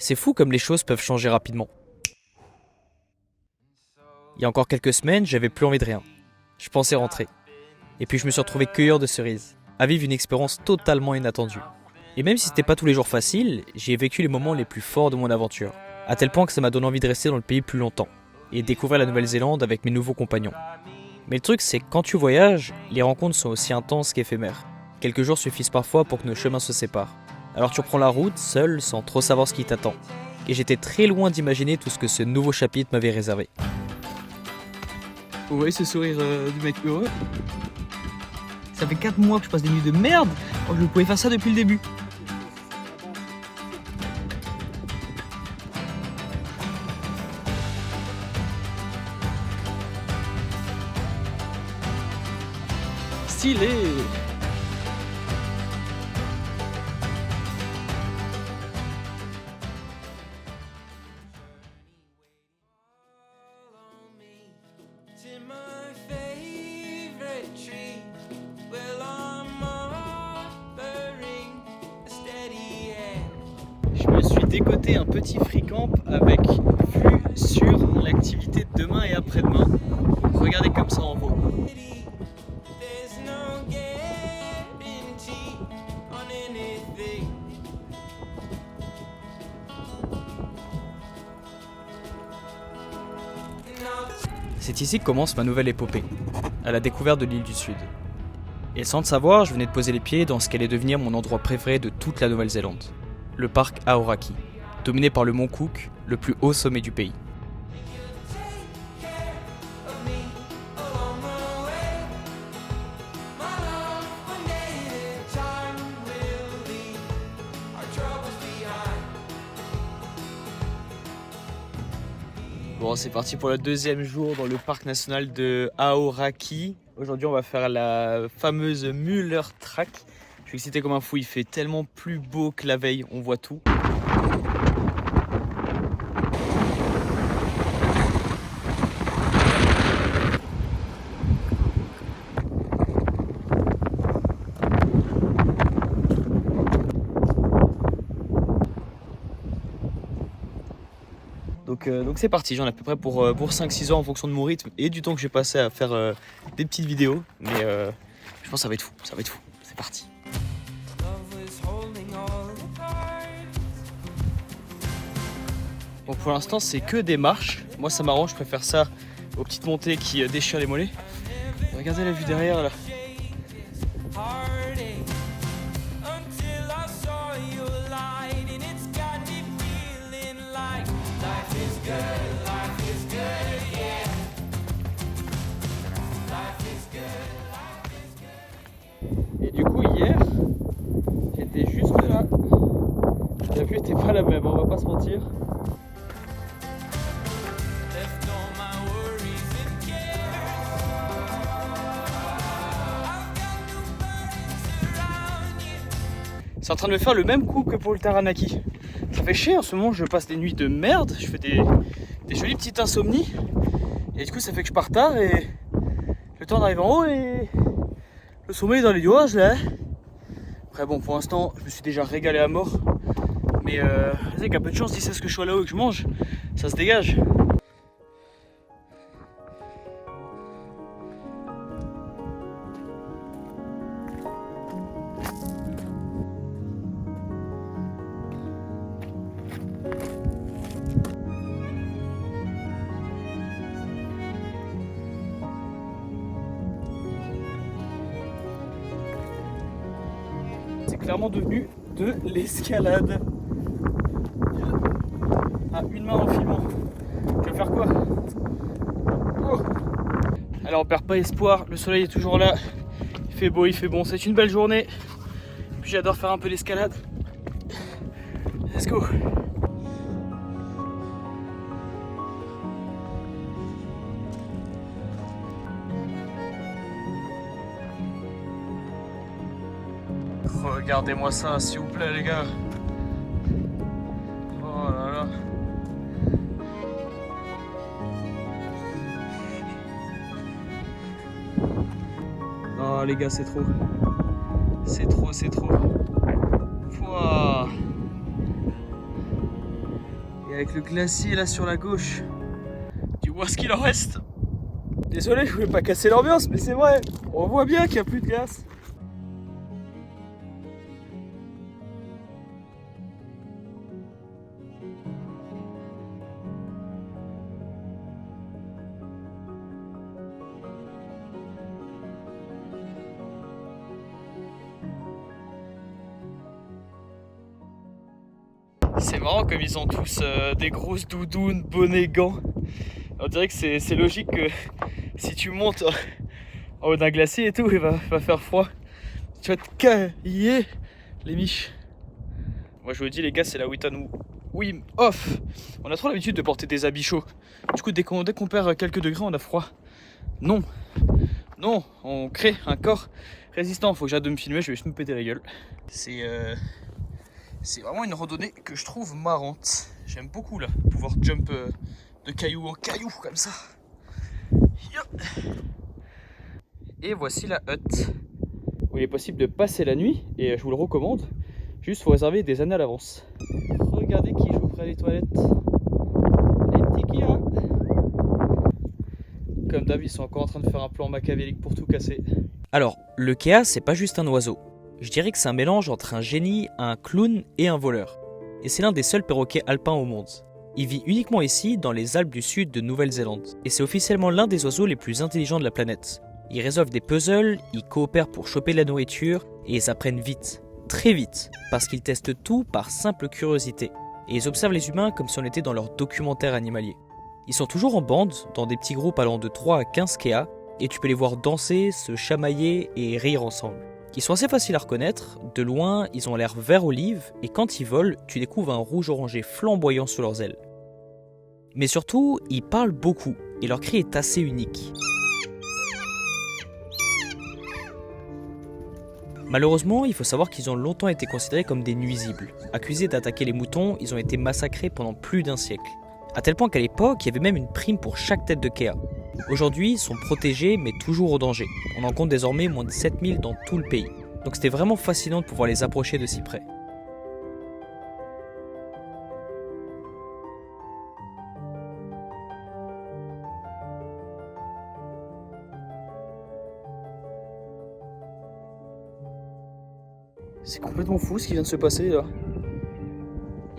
C'est fou comme les choses peuvent changer rapidement. Il y a encore quelques semaines, j'avais plus envie de rien. Je pensais rentrer. Et puis je me suis retrouvé cueilleur de cerises, à vivre une expérience totalement inattendue. Et même si c'était pas tous les jours facile, j'ai vécu les moments les plus forts de mon aventure. À tel point que ça m'a donné envie de rester dans le pays plus longtemps et découvrir la Nouvelle-Zélande avec mes nouveaux compagnons. Mais le truc c'est que quand tu voyages, les rencontres sont aussi intenses qu'éphémères. Quelques jours suffisent parfois pour que nos chemins se séparent. Alors tu reprends la route seul sans trop savoir ce qui t'attend. Et j'étais très loin d'imaginer tout ce que ce nouveau chapitre m'avait réservé. Vous voyez ce sourire du mec heureux? Ça fait 4 mois que je passe des nuits de merde. Oh, je pouvais faire ça depuis le début. Stylé. Je me suis dégoté un petit free camp avec vue sur l'activité de demain et après-demain. Regardez comme ça en haut. C'est ici que commence ma nouvelle épopée, à la découverte de l'île du Sud. Et sans le savoir, je venais de poser les pieds dans ce qu'allait devenir mon endroit préféré de toute la Nouvelle-Zélande, le parc Aoraki, dominé par le mont Cook, le plus haut sommet du pays. Bon, c'est parti pour le deuxième jour dans le parc national de Aoraki. Aujourd'hui, on va faire la fameuse Muller Track. Je suis excité comme un fou, il fait tellement plus beau que la veille, on voit tout. Donc c'est parti, j'en ai à peu près pour 5-6 heures en fonction de mon rythme et du temps que j'ai passé à faire des petites vidéos. Mais je pense que ça va être fou, c'est parti. Bon, pour l'instant c'est que des marches, moi ça m'arrange, je préfère ça aux petites montées qui déchirent les mollets. Regardez la vue derrière là. Et du coup hier, j'étais juste là. La vue était pas la même, on va pas se mentir. C'est en train de me faire le même coup que pour le Taranaki. Ça fait chier en ce moment, je passe des nuits de merde, je fais des jolies petites insomnies. Et du coup ça fait que je pars tard et le temps d'arriver en haut et le sommeil est dans les nuages là. Après bon, pour l'instant je me suis déjà régalé à mort. Mais avec un peu de chance, si c'est ce que je sois là-haut et que je mange, ça se dégage. C'est clairement devenu de l'escalade. À une main en filmant. Tu vas faire quoi? Oh. Alors on perd pas espoir, le soleil est toujours là. Il fait beau, il fait bon, c'est une belle journée. Puis j'adore faire un peu d'escalade. Let's go. Regardez-moi ça, s'il vous plaît les gars. Oh là là. Oh les gars, c'est trop. C'est trop. Pouah. avec le glacier là sur la gauche. Tu vois ce qu'il en reste? Désolé, je voulais pas casser l'ambiance, mais c'est vrai. On voit bien qu'il n'y a plus de glace. C'est marrant comme ils ont tous des grosses doudounes, bonnets, gants. On dirait que c'est logique que si tu montes en haut d'un glacier et tout, il va faire froid. Tu vas te cailler les miches. Moi je vous le dis les gars, c'est la Wim Hof. On a trop l'habitude de porter des habits chauds. Du coup dès qu'on perd quelques degrés on a froid. Non, on crée un corps résistant. Faut que j'arrête de me filmer, je vais juste me péter la gueule. C'est vraiment une randonnée que je trouve marrante. J'aime beaucoup là, pouvoir jump de caillou en caillou comme ça. Et voici la hutte où il est possible de passer la nuit et je vous le recommande. Juste faut réserver des années à l'avance. Regardez qui joue près des toilettes. Les petits Kia. Comme d'hab, ils sont encore en train de faire un plan machiavélique pour tout casser. Alors, le Kea, c'est pas juste un oiseau. Je dirais que c'est un mélange entre un génie, un clown et un voleur. Et c'est l'un des seuls perroquets alpins au monde. Il vit uniquement ici, dans les Alpes du sud de Nouvelle-Zélande. Et c'est officiellement l'un des oiseaux les plus intelligents de la planète. Ils résolvent des puzzles, ils coopèrent pour choper de la nourriture, et ils apprennent vite. Très vite, parce qu'ils testent tout par simple curiosité. Et ils observent les humains comme si on était dans leur documentaire animalier. Ils sont toujours en bande, dans des petits groupes allant de 3 à 15 Kea, et tu peux les voir danser, se chamailler et rire ensemble. Ils sont assez faciles à reconnaître, de loin ils ont l'air vert olive, et quand ils volent, tu découvres un rouge orangé flamboyant sous leurs ailes. Mais surtout, ils parlent beaucoup, et leur cri est assez unique. Malheureusement, il faut savoir qu'ils ont longtemps été considérés comme des nuisibles. Accusés d'attaquer les moutons, ils ont été massacrés pendant plus d'un siècle. À tel point qu'à l'époque, il y avait même une prime pour chaque tête de Kea. Aujourd'hui, ils sont protégés mais toujours au danger. On en compte désormais moins de 7000 dans tout le pays. Donc c'était vraiment fascinant de pouvoir les approcher de si près. C'est complètement fou ce qui vient de se passer là.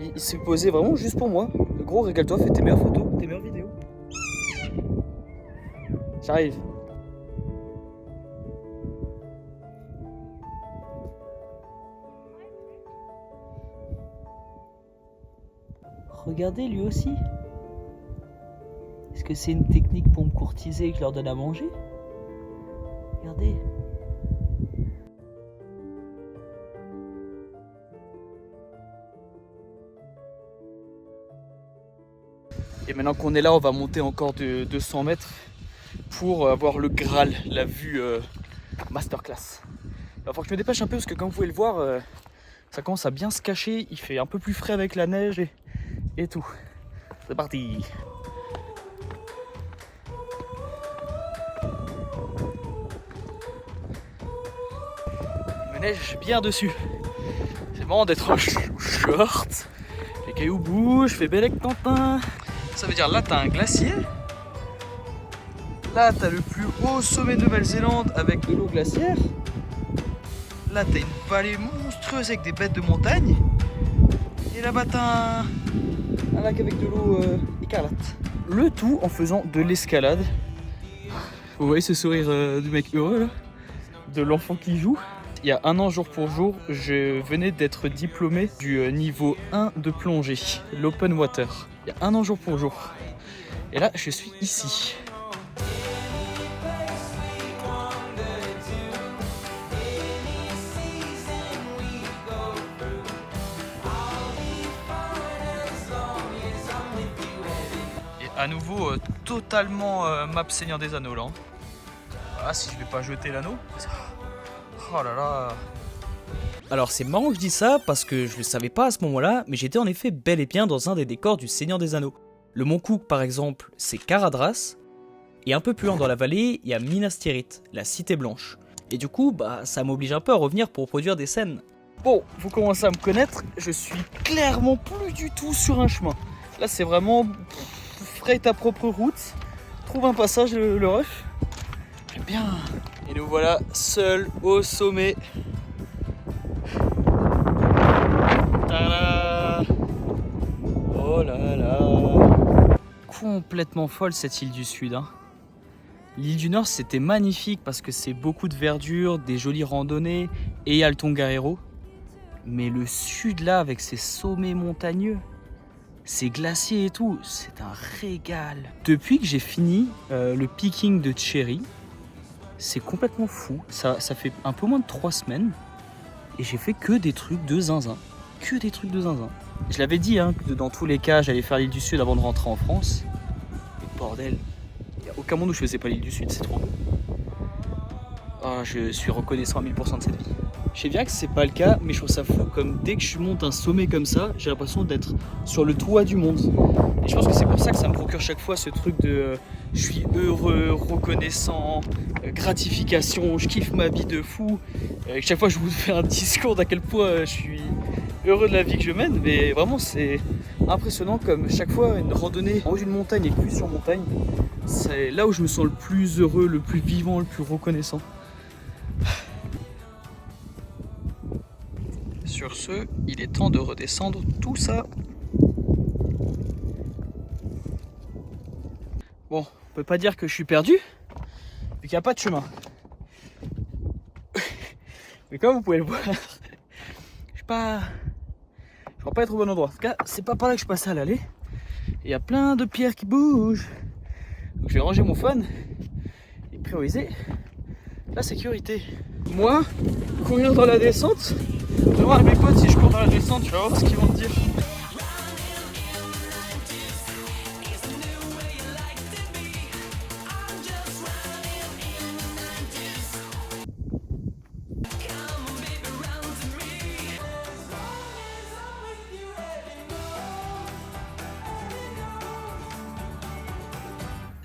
Il s'est posé vraiment juste pour moi. Gros, régale-toi, fais tes meilleures photos, tes meilleures vidéos. J'arrive. Regardez lui aussi. Est-ce que c'est une technique pour me courtiser et que je leur donne à manger? Regardez. Et maintenant qu'on est là, on va monter encore de 200 mètres pour avoir le Graal, la vue masterclass. Il va falloir que je me dépêche un peu parce que comme vous pouvez le voir, ça commence à bien se cacher. Il fait un peu plus frais avec la neige et tout. C'est parti. Il me neige bien dessus. C'est marrant d'être en short. Les cailloux bougent, fait bel avec Quentin. Ça veut dire là t'as un glacier. Là t'as le plus haut sommet de Nouvelle-Zélande avec de l'eau glaciaire. Là t'as une vallée monstrueuse avec des bêtes de montagne. Et là-bas t'as un lac avec de l'eau écarlate. Le tout en faisant de l'escalade. Vous voyez ce sourire du mec heureux là, de l'enfant qui joue. Il y a un an jour pour jour, je venais d'être diplômé du niveau 1 de plongée, l'open water. Il y a un an jour pour jour. Et là, je suis ici. Et à nouveau, totalement map Seigneur des Anneaux là. Ah, si je vais pas jeter l'anneau. Oh là là. Alors c'est marrant que je dis ça parce que je le savais pas à ce moment-là, mais j'étais en effet bel et bien dans un des décors du Seigneur des Anneaux. Le Mont Cook par exemple, c'est Caradhras, et un peu plus loin dans la vallée, il y a Minas Tirith, la Cité Blanche. Et du coup, ça m'oblige un peu à revenir pour produire des scènes. Bon, vous commencez à me connaître, je suis clairement plus du tout sur un chemin. Là c'est vraiment fraye ta propre route, trouve un passage, le rush. J'aime bien. Et nous voilà seuls au sommet. Tada! Oh là là! Complètement folle cette île du Sud, hein. L'île du Nord c'était magnifique parce que c'est beaucoup de verdure, des jolies randonnées et il y a le Tongariro. Mais le Sud là avec ses sommets montagneux, ses glaciers et tout, c'est un régal. Depuis que j'ai fini le picking de Cherry, c'est complètement fou. Ça fait un peu moins de 3 semaines et j'ai fait que des trucs de zinzin. Que des trucs de zinzin. Je l'avais dit hein, que dans tous les cas j'allais faire l'île du Sud avant de rentrer en France. Et bordel, il n'y a aucun monde où je faisais pas l'île du Sud, c'est trop beau. Oh, je suis reconnaissant à 1000% de cette vie. Je sais bien que c'est pas le cas, mais je trouve ça fou comme dès que je monte un sommet comme ça, j'ai l'impression d'être sur le toit du monde. Et je pense que c'est pour ça que ça me procure chaque fois ce truc de je suis heureux, reconnaissant, gratification, je kiffe ma vie de fou. Chaque fois je vous fais un discours d'à quel point je suis heureux de la vie que je mène, mais vraiment c'est impressionnant comme chaque fois une randonnée en haut d'une montagne et vue sur montagne, c'est là où je me sens le plus heureux, le plus vivant, le plus reconnaissant. Sur ce, il est temps de redescendre tout ça. Bon, on peut pas dire que je suis perdu, vu qu'il n'y a pas de chemin. Mais comme vous pouvez le voir, je crois pas être au bon endroit. En tout cas, c'est pas par là que je passais à l'aller. Il y a plein de pierres qui bougent. Donc je vais ranger mon phone et prioriser la sécurité. Moi, courir dans la descente, je vais voir à mes potes si je cours dans la descente, tu vas voir ce qu'ils vont te dire.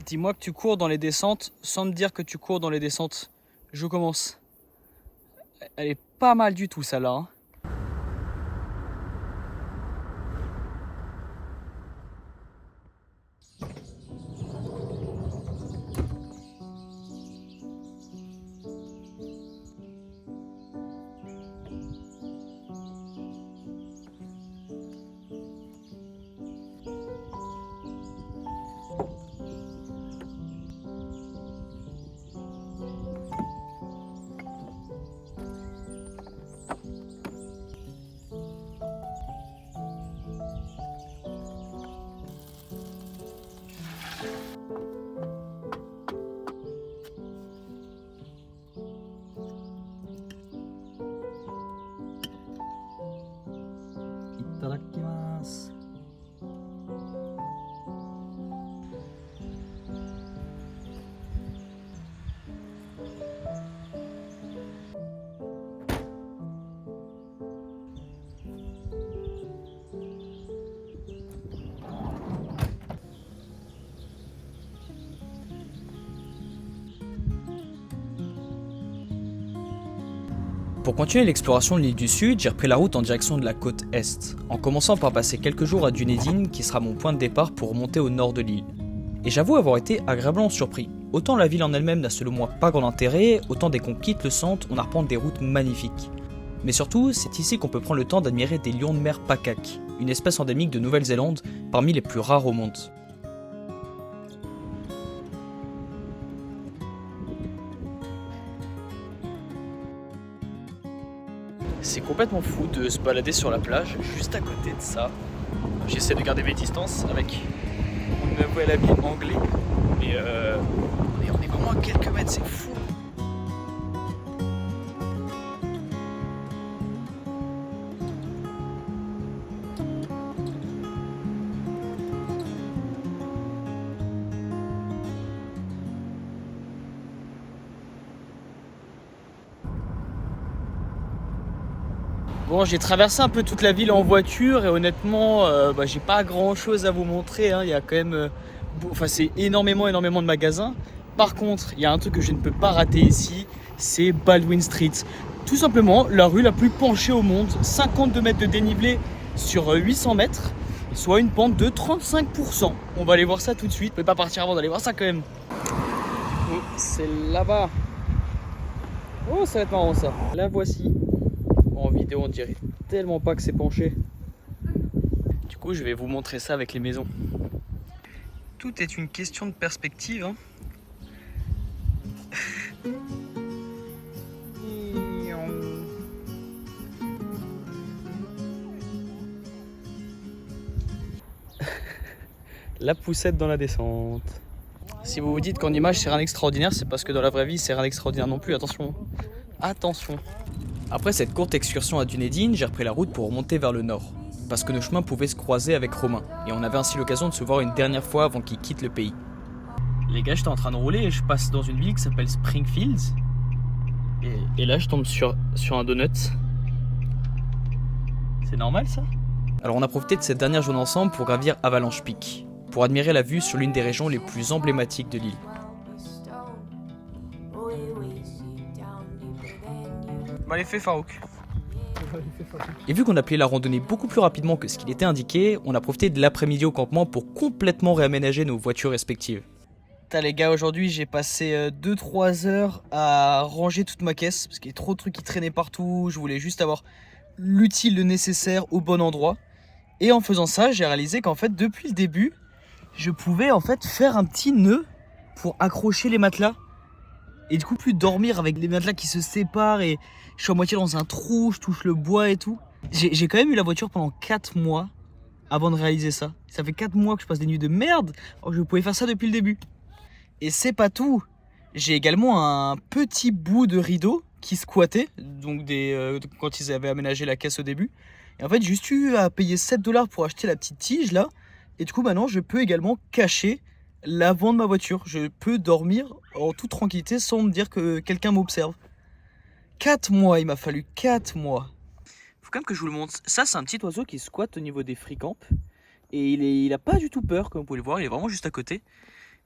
Dis-moi que tu cours dans les descentes sans me dire que tu cours dans les descentes. Je commence. Elle est pas mal du tout celle-là. Hein. Itadakimasu. Pour continuer l'exploration de l'île du Sud, j'ai repris la route en direction de la côte Est, en commençant par passer quelques jours à Dunedin, qui sera mon point de départ pour remonter au nord de l'île. Et j'avoue avoir été agréablement surpris. Autant la ville en elle-même n'a selon moi pas grand intérêt, autant dès qu'on quitte le centre, on arpente des routes magnifiques. Mais surtout, c'est ici qu'on peut prendre le temps d'admirer des lions de mer pakak, une espèce endémique de Nouvelle-Zélande, parmi les plus rares au monde. C'est complètement fou de se balader sur la plage, juste à côté de ça. J'essaie de garder mes distances avec mon nouvel habit anglais, mais on est vraiment à quelques mètres, c'est fou. Bon, j'ai traversé un peu toute la ville en voiture et honnêtement, j'ai pas grand chose à vous montrer. Hein. Il y a quand même, c'est énormément de magasins. Par contre, il y a un truc que je ne peux pas rater ici, c'est Baldwin Street. Tout simplement, la rue la plus penchée au monde, 52 mètres de dénivelé sur 800 mètres. soit une pente de 35%. On va aller voir ça tout de suite. On peut pas partir avant d'aller voir ça quand même. Oh, c'est là-bas. Oh, ça va être marrant ça. La voici. En vidéo, on dirait tellement pas que c'est penché. Du coup, je vais vous montrer ça avec les maisons. Tout est une question de perspective, hein. La poussette dans la descente. Si vous vous dites qu'en image c'est rien d'extraordinaire, c'est parce que dans la vraie vie c'est rien d'extraordinaire non plus, attention. Attention. Après cette courte excursion à Dunedin, j'ai repris la route pour remonter vers le nord. Parce que nos chemins pouvaient se croiser avec Romain. Et on avait ainsi l'occasion de se voir une dernière fois avant qu'il quitte le pays. Les gars, j'étais en train de rouler et je passe dans une ville qui s'appelle Springfield. Et là je tombe sur un donut. C'est normal ça? Alors on a profité de cette dernière journée ensemble pour gravir Avalanche Peak, pour admirer la vue sur l'une des régions les plus emblématiques de l'île. Mal fait Farouk. Et vu qu'on appelait la randonnée beaucoup plus rapidement que ce qu'il était indiqué, on a profité de l'après-midi au campement pour complètement réaménager nos voitures respectives. Putain les gars, aujourd'hui j'ai passé 2-3 heures à ranger toute ma caisse, parce qu'il y a trop de trucs qui traînaient partout, je voulais juste avoir l'utile, le nécessaire au bon endroit. Et en faisant ça, j'ai réalisé qu'en fait depuis le début, je pouvais en fait faire un petit nœud pour accrocher les matelas. Et du coup plus dormir avec les matelas qui se séparent et je suis à moitié dans un trou, je touche le bois et tout. J'ai quand même eu la voiture pendant 4 mois avant de réaliser ça. Ça fait 4 mois que je passe des nuits de merde, alors que je pouvais faire ça depuis le début. Et c'est pas tout, j'ai également un petit bout de rideau qui squattait, donc quand ils avaient aménagé la caisse au début. Et en fait j'ai juste eu à payer 7$ pour acheter la petite tige là. Et du coup maintenant je peux également cacher l'avant de ma voiture. Je peux dormir en toute tranquillité sans me dire que quelqu'un m'observe. 4 mois, il m'a fallu 4 mois. Faut quand même que je vous le montre. Ça c'est un petit oiseau qui squatte au niveau des free-camps. Et il a pas du tout peur comme vous pouvez le voir, il est vraiment juste à côté.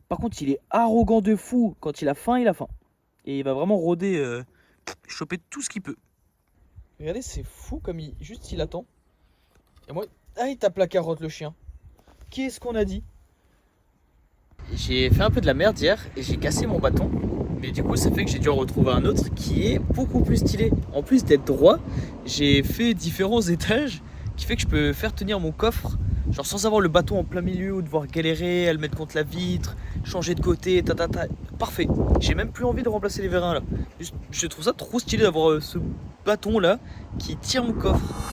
Par contre il est arrogant de fou. Quand il a faim, il a faim. Et il va vraiment rôder, choper tout ce qu'il peut. Regardez, c'est fou comme il attend. Et moi, il tape la carotte le chien. Qu'est-ce qu'on a dit? J'ai fait un peu de la merde hier et j'ai cassé mon bâton. Mais du coup ça fait que j'ai dû en retrouver un autre qui est beaucoup plus stylé. En plus d'être droit, j'ai fait différents étages qui fait que je peux faire tenir mon coffre, genre sans avoir le bâton en plein milieu ou devoir galérer à le mettre contre la vitre, changer de côté, Parfait. J'ai même plus envie de remplacer les vérins là. Je trouve ça trop stylé d'avoir ce bâton là qui tire mon coffre.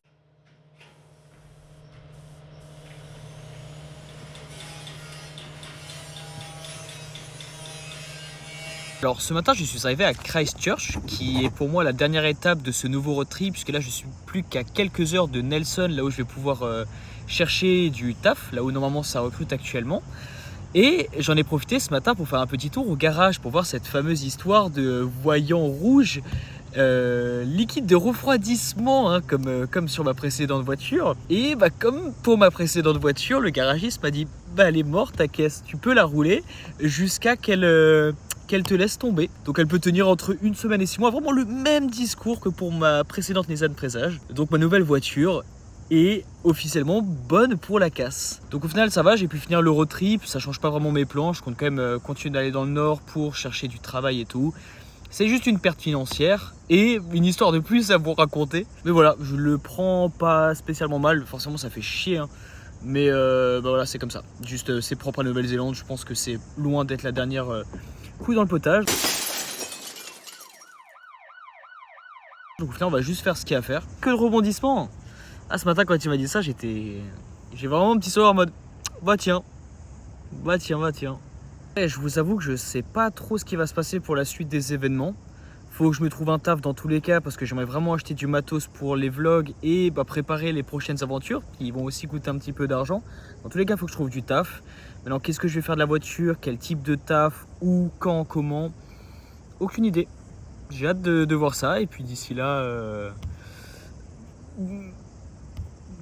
Alors ce matin je suis arrivé à Christchurch qui est pour moi la dernière étape de ce nouveau road trip, puisque là je suis plus qu'à quelques heures de Nelson, là où je vais pouvoir chercher du taf, là où normalement ça recrute actuellement. Et j'en ai profité ce matin pour faire un petit tour au garage pour voir cette fameuse histoire de voyant rouge liquide de refroidissement, hein, comme sur ma précédente voiture. Et comme pour ma précédente voiture, le garagiste m'a dit elle est morte ta caisse, tu peux la rouler jusqu'à qu'elle te laisse tomber. Donc elle peut tenir entre 1 semaine et 6 mois, vraiment le même discours que pour ma précédente Nissan Presage. Donc ma nouvelle voiture est officiellement bonne pour la casse. Donc au final ça va, j'ai pu finir le road trip, ça change pas vraiment mes plans, je compte quand même continuer d'aller dans le nord pour chercher du travail et tout. C'est juste une perte financière et une histoire de plus à vous raconter. Mais voilà, je le prends pas spécialement mal, forcément ça fait chier, hein. Mais voilà, c'est comme ça. Juste c'est propre à Nouvelle-Zélande, je pense que c'est loin d'être la dernière coup dans le potage. Donc au final on va juste faire ce qu'il y a à faire. Que de rebondissement. Ah, ce matin quand il m'a dit ça, j'ai vraiment un petit sourire en mode va tiens. Et je vous avoue que je sais pas trop ce qui va se passer pour la suite des événements. Faut que je me trouve un taf dans tous les cas parce que j'aimerais vraiment acheter du matos pour les vlogs et préparer les prochaines aventures qui vont aussi coûter un petit peu d'argent. Dans tous les cas, il faut que je trouve du taf. Maintenant, qu'est-ce que je vais faire de la voiture? Quel type de taf? Où? Quand? Comment? Aucune idée. J'ai hâte de voir ça et puis d'ici là...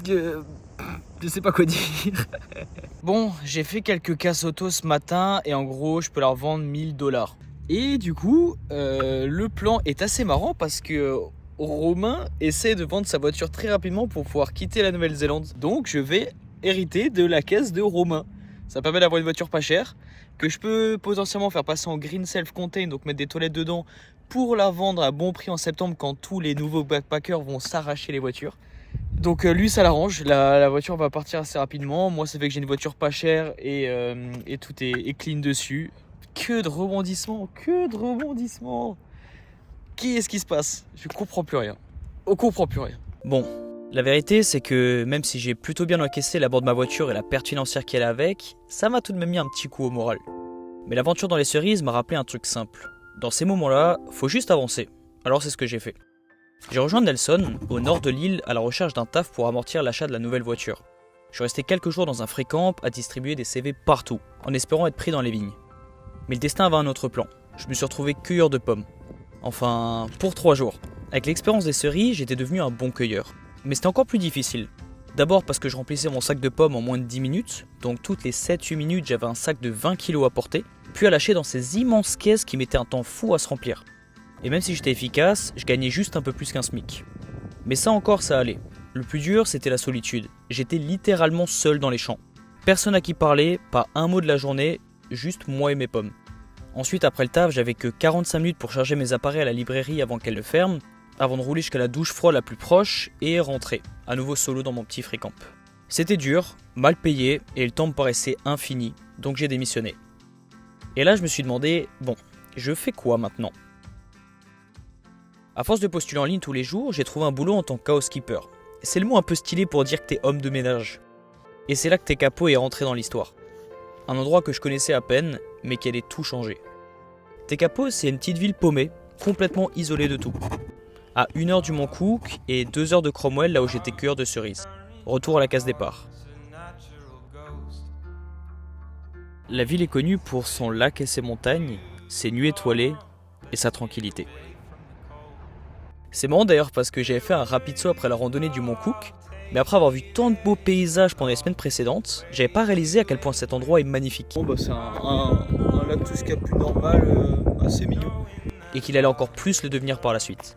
Je sais pas quoi dire. Bon, j'ai fait quelques casses auto ce matin et en gros, je peux leur vendre 1000$. Et du coup, le plan est assez marrant parce que Romain essaie de vendre sa voiture très rapidement pour pouvoir quitter la Nouvelle-Zélande. Donc, je vais hérité de la caisse de Romain. Ça permet d'avoir une voiture pas chère, que je peux potentiellement faire passer en green self-contained, donc mettre des toilettes dedans, pour la vendre à bon prix en septembre quand tous les nouveaux backpackers vont s'arracher les voitures. Donc lui ça l'arrange, la voiture va partir assez rapidement. Moi ça fait que j'ai une voiture pas chère et tout est clean dessus. Que de rebondissements, que de rebondissements. Qu'est-ce qui se passe? Je comprends plus rien. On comprend plus rien. Bon, la vérité c'est que même si j'ai plutôt bien encaissé la bord de ma voiture et la perte financière qu'elle a avec, ça m'a tout de même mis un petit coup au moral. Mais l'aventure dans les cerises m'a rappelé un truc simple. Dans ces moments-là, faut juste avancer. Alors c'est ce que j'ai fait. J'ai rejoint Nelson, au nord de l'île, à la recherche d'un taf pour amortir l'achat de la nouvelle voiture. Je suis resté quelques jours dans un free camp à distribuer des CV partout, en espérant être pris dans les vignes. Mais le destin avait un autre plan. Je me suis retrouvé cueilleur de pommes. Enfin, pour 3 jours. Avec l'expérience des cerises, j'étais devenu un bon cueilleur. Mais c'était encore plus difficile. D'abord parce que je remplissais mon sac de pommes en moins de 10 minutes, donc toutes les 7-8 minutes j'avais un sac de 20 kg à porter, puis à lâcher dans ces immenses caisses qui mettaient un temps fou à se remplir. Et même si j'étais efficace, je gagnais juste un peu plus qu'un SMIC. Mais ça encore, ça allait. Le plus dur, c'était la solitude. J'étais littéralement seul dans les champs. Personne à qui parler, pas un mot de la journée, juste moi et mes pommes. Ensuite, après le taf, j'avais que 45 minutes pour charger mes appareils à la librairie avant qu'elle ne ferme, avant de rouler jusqu'à la douche froide la plus proche et rentrer, à nouveau solo dans mon petit free camp. C'était dur, mal payé et le temps me paraissait infini, donc j'ai démissionné. Et là, je me suis demandé, bon, je fais quoi maintenant ? À force de postuler en ligne tous les jours, j'ai trouvé un boulot en tant que housekeeper. C'est le mot un peu stylé pour dire que t'es homme de ménage. Et c'est là que Tekapo est rentré dans l'histoire. Un endroit que je connaissais à peine, mais qui allait tout changer. Tekapo, c'est une petite ville paumée, complètement isolée de tout. À 1 heure du Mont Cook et 2 heures de Cromwell, là où j'étais cueilleur de cerises. Retour à la case départ. La ville est connue pour son lac et ses montagnes, ses nuits étoilées et sa tranquillité. C'est marrant d'ailleurs parce que j'avais fait un rapide saut après la randonnée du Mont Cook, mais après avoir vu tant de beaux paysages pendant les semaines précédentes, j'avais pas réalisé à quel point cet endroit est magnifique. Bon bah c'est un lac tout ce qu'il y a de plus normal, assez mignon. Et qu'il allait encore plus le devenir par la suite.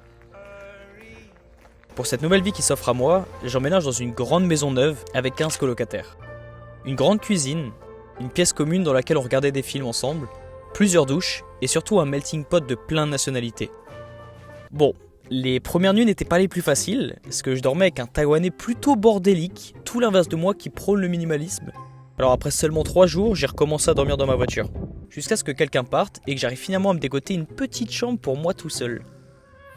Pour cette nouvelle vie qui s'offre à moi, j'emménage dans une grande maison neuve avec 15 colocataires. Une grande cuisine, une pièce commune dans laquelle on regardait des films ensemble, plusieurs douches et surtout un melting pot de plein de nationalités. Bon, les premières nuits n'étaient pas les plus faciles, parce que je dormais avec un Taïwanais plutôt bordélique, tout l'inverse de moi qui prône le minimalisme. Alors après seulement 3 jours, j'ai recommencé à dormir dans ma voiture, jusqu'à ce que quelqu'un parte et que j'arrive finalement à me dégoter une petite chambre pour moi tout seul.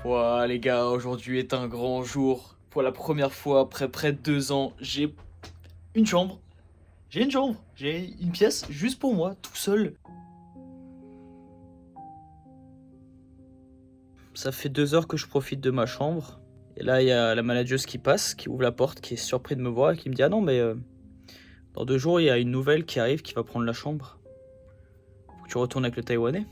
Ouah les gars, aujourd'hui est un grand jour. Pour la première fois après près de 2 ans, j'ai une chambre. J'ai une pièce juste pour moi, tout seul. Ça fait 2 heures que je profite de ma chambre. Et là, il y a la manageuse qui passe, qui ouvre la porte, qui est surpris de me voir et qui me dit « Ah non, mais dans 2 jours, il y a une nouvelle qui arrive qui va prendre la chambre. Faut que tu retournes avec le Taïwanais. »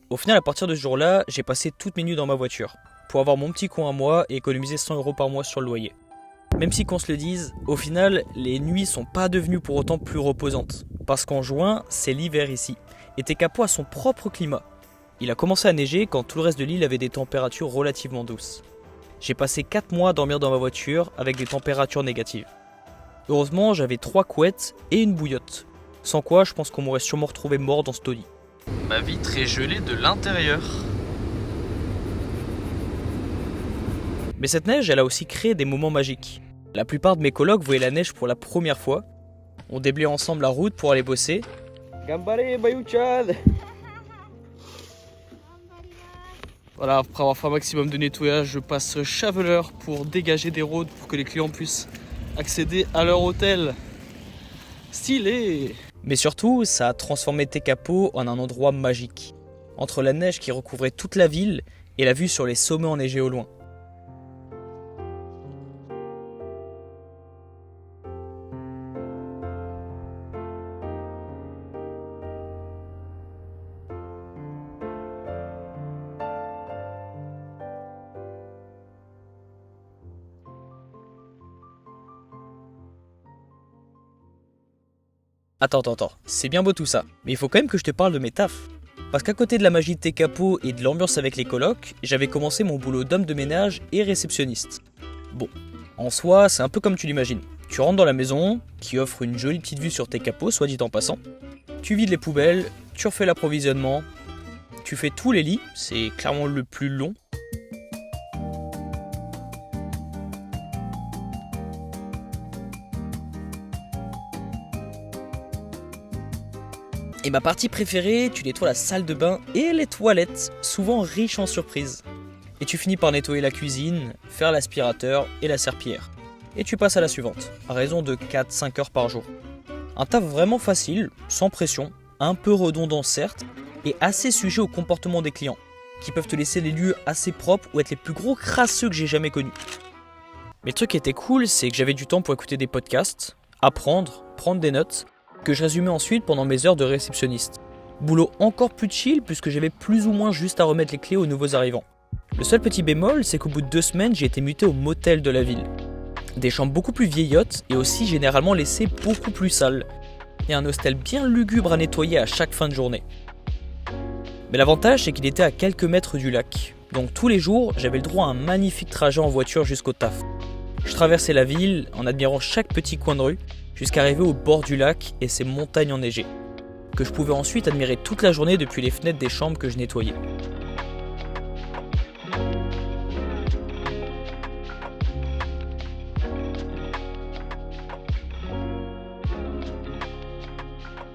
Au final, à partir de ce jour-là, j'ai passé toutes mes nuits dans ma voiture pour avoir mon petit coin à moi et économiser 100 € par mois sur le loyer. Même si qu'on se le dise, au final, les nuits sont pas devenues pour autant plus reposantes. Parce qu'en juin, c'est l'hiver ici. Et Tekapo a son propre climat. Il a commencé à neiger quand tout le reste de l'île avait des températures relativement douces. J'ai passé 4 mois à dormir dans ma voiture avec des températures négatives. Heureusement, j'avais 3 couettes et une bouillotte. Sans quoi, je pense qu'on m'aurait sûrement retrouvé mort dans ce taudis. Ma vitre est gelée de l'intérieur. Mais cette neige, elle a aussi créé des moments magiques. La plupart de mes colocs voyaient la neige pour la première fois. On déblayait ensemble la route pour aller bosser. Gambare Bayouchan. Voilà, après avoir fait un maximum de nettoyage, je passe shoveleur pour dégager des roads pour que les clients puissent accéder à leur hôtel. Stylé! Mais surtout, ça a transformé Tekapo en un endroit magique. Entre la neige qui recouvrait toute la ville et la vue sur les sommets enneigés au loin. Attends, c'est bien beau tout ça, mais il faut quand même que je te parle de mes tafs. Parce qu'à côté de la magie de Tekapo et de l'ambiance avec les colocs, j'avais commencé mon boulot d'homme de ménage et réceptionniste. Bon, En soi, c'est un peu comme tu l'imagines. Tu rentres dans la maison, qui offre une jolie petite vue sur Tekapo, soit dit en passant. Tu vides les poubelles, tu refais l'approvisionnement, tu fais tous les lits, c'est clairement le plus long. Et ma partie préférée, tu nettoies la salle de bain et les toilettes, souvent riches en surprises. Et tu finis par nettoyer la cuisine, faire l'aspirateur et la serpillière. Et tu passes à la suivante, à raison de 4-5 heures par jour. Un taf vraiment facile, sans pression, un peu redondant certes, et assez sujet au comportement des clients, qui peuvent te laisser les lieux assez propres ou être les plus gros crasseux que j'ai jamais connus. Mais le truc qui était cool, c'est que j'avais du temps pour écouter des podcasts, apprendre, prendre des notes, que je résumais ensuite pendant mes heures de réceptionniste. Boulot encore plus chill puisque j'avais plus ou moins juste à remettre les clés aux nouveaux arrivants. Le seul petit bémol, c'est qu'au bout de 2 semaines, j'ai été muté au motel de la ville. Des chambres beaucoup plus vieillottes et aussi généralement laissées beaucoup plus sales. Et un hostel bien lugubre à nettoyer à chaque fin de journée. Mais l'avantage, c'est qu'il était à quelques mètres du lac. Donc tous les jours, j'avais le droit à un magnifique trajet en voiture jusqu'au taf. Je traversais la ville en admirant chaque petit coin de rue, jusqu'à arriver au bord du lac et ses montagnes enneigées, que je pouvais ensuite admirer toute la journée depuis les fenêtres des chambres que je nettoyais.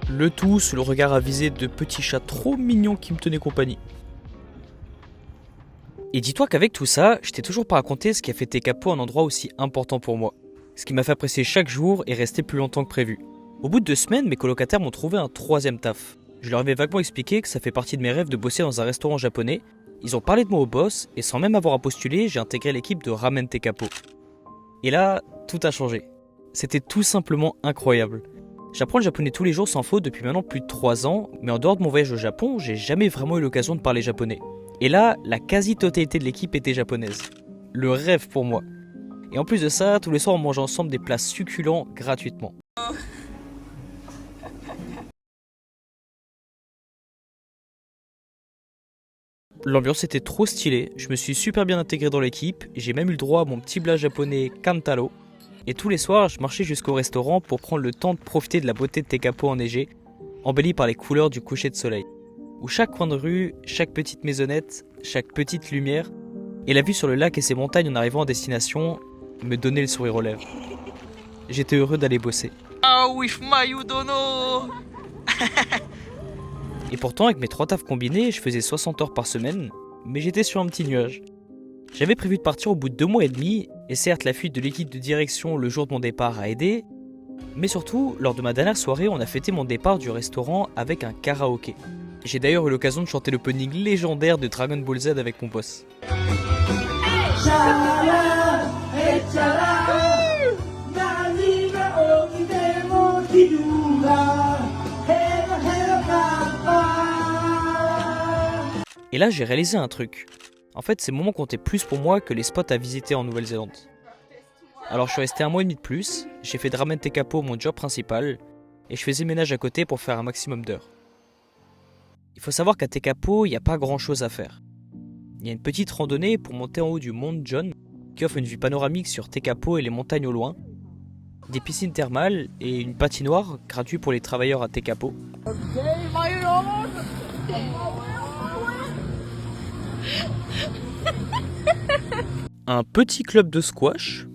Le tout sous le regard avisé de petits chats trop mignons qui me tenaient compagnie. Et dis-toi qu'avec tout ça, je t'ai toujours pas raconté ce qui a fait Tekapo un endroit aussi important pour moi. Ce qui m'a fait apprécier chaque jour et rester plus longtemps que prévu. Au bout de 2 semaines, mes colocataires m'ont trouvé un 3e taf. Je leur avais vaguement expliqué que ça fait partie de mes rêves de bosser dans un restaurant japonais. Ils ont parlé de moi au boss et sans même avoir à postuler, j'ai intégré l'équipe de Ramen Tekapo. Et là, tout a changé. C'était tout simplement incroyable. J'apprends le japonais tous les jours sans faute depuis maintenant plus de 3 ans, mais en dehors de mon voyage au Japon, j'ai jamais vraiment eu l'occasion de parler japonais. Et là, la quasi-totalité de l'équipe était japonaise. Le rêve pour moi. Et en plus de ça, tous les soirs on mange ensemble des plats succulents gratuitement. L'ambiance était trop stylée, je me suis super bien intégré dans l'équipe, j'ai même eu le droit à mon petit plat japonais Kantaro. Et tous les soirs, je marchais jusqu'au restaurant pour prendre le temps de profiter de la beauté de Tekapo enneigée, embellie par les couleurs du coucher de soleil. Où chaque coin de rue, chaque petite maisonnette, chaque petite lumière, et la vue sur le lac et ses montagnes en arrivant à destination, me donnait le sourire aux lèvres. J'étais heureux d'aller bosser. With my udono. Et pourtant, avec mes 3 tafs combinés, je faisais 60 heures par semaine, mais j'étais sur un petit nuage. J'avais prévu de partir au bout de 2 mois et demi, et certes la fuite de l'équipe de direction le jour de mon départ a aidé, mais surtout, lors de ma dernière soirée, on a fêté mon départ du restaurant avec un karaoké. J'ai d'ailleurs eu l'occasion de chanter l'opening légendaire de Dragon Ball Z avec mon boss. Et là, j'ai réalisé un truc. En fait, ces moments comptaient plus pour moi que les spots à visiter en Nouvelle-Zélande. Alors je suis resté 1 mois et demi de plus, j'ai fait de Ramen Tekapo mon job principal, et je faisais ménage à côté pour faire un maximum d'heures. Il faut savoir qu'à Tekapo, il n'y a pas grand chose à faire. Il y a une petite randonnée pour monter en haut du Mont John, qui offre une vue panoramique sur Tekapo et les montagnes au loin, des piscines thermales et une patinoire gratuite pour les travailleurs à Tekapo. Un petit club de squash.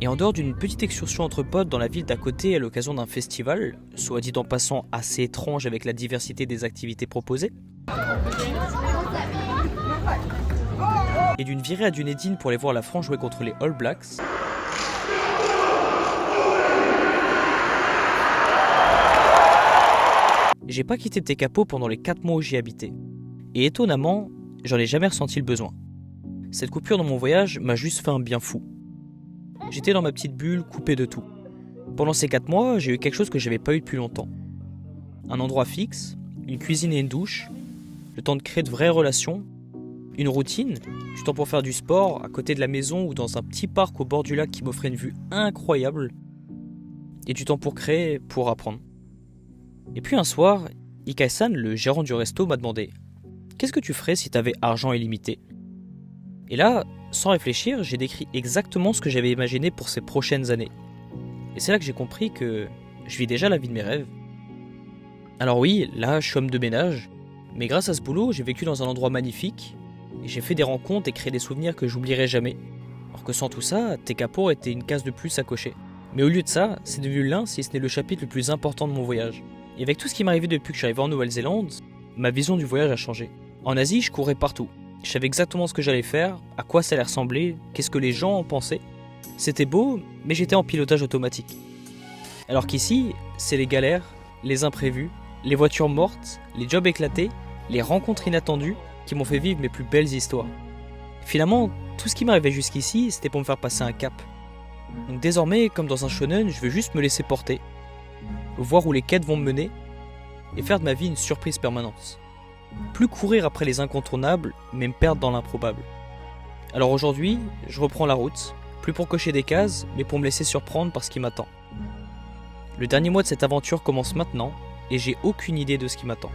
Et en dehors d'une petite excursion entre potes dans la ville d'à côté à l'occasion d'un festival, soit dit en passant assez étrange avec la diversité des activités proposées, et d'une virée à Dunedin pour aller voir la France jouer contre les All Blacks, j'ai pas quitté Tekapo pendant les 4 mois où j'y habitais. Et étonnamment, j'en ai jamais ressenti le besoin. Cette coupure dans mon voyage m'a juste fait un bien fou. J'étais dans ma petite bulle, coupé de tout. Pendant ces 4 mois, j'ai eu quelque chose que j'avais pas eu depuis longtemps. Un endroit fixe, une cuisine et une douche, le temps de créer de vraies relations, une routine, du temps pour faire du sport à côté de la maison ou dans un petit parc au bord du lac qui m'offrait une vue incroyable, et du temps pour créer, pour apprendre. Et puis un soir, Ikai-san, le gérant du resto, m'a demandé qu'est-ce que tu ferais si t'avais argent illimité ? Et là, sans réfléchir, j'ai décrit exactement ce que j'avais imaginé pour ces prochaines années. Et c'est là que j'ai compris que je vis déjà la vie de mes rêves. Alors oui, là, je suis homme de ménage, mais grâce à ce boulot, j'ai vécu dans un endroit magnifique, et j'ai fait des rencontres et créé des souvenirs que j'oublierai jamais. Alors que sans tout ça, Tekapo était une case de plus à cocher. Mais au lieu de ça, c'est devenu l'un, si ce n'est le chapitre le plus important de mon voyage. Et avec tout ce qui m'est arrivé depuis que je suis arrivé en Nouvelle-Zélande, ma vision du voyage a changé. En Asie, je courais partout. Je savais exactement ce que j'allais faire, à quoi ça allait ressembler, qu'est-ce que les gens en pensaient. C'était beau, mais j'étais en pilotage automatique. Alors qu'ici, c'est les galères, les imprévus, les voitures mortes, les jobs éclatés, les rencontres inattendues qui m'ont fait vivre mes plus belles histoires. Finalement, tout ce qui m'arrivait jusqu'ici, c'était pour me faire passer un cap. Donc désormais, comme dans un shonen, je veux juste me laisser porter, voir où les quêtes vont me mener, et faire de ma vie une surprise permanente. Plus courir après les incontournables, mais me perdre dans l'improbable. Alors aujourd'hui, je reprends la route, plus pour cocher des cases, mais pour me laisser surprendre par ce qui m'attend. Le dernier mois de cette aventure commence maintenant, et j'ai aucune idée de ce qui m'attend.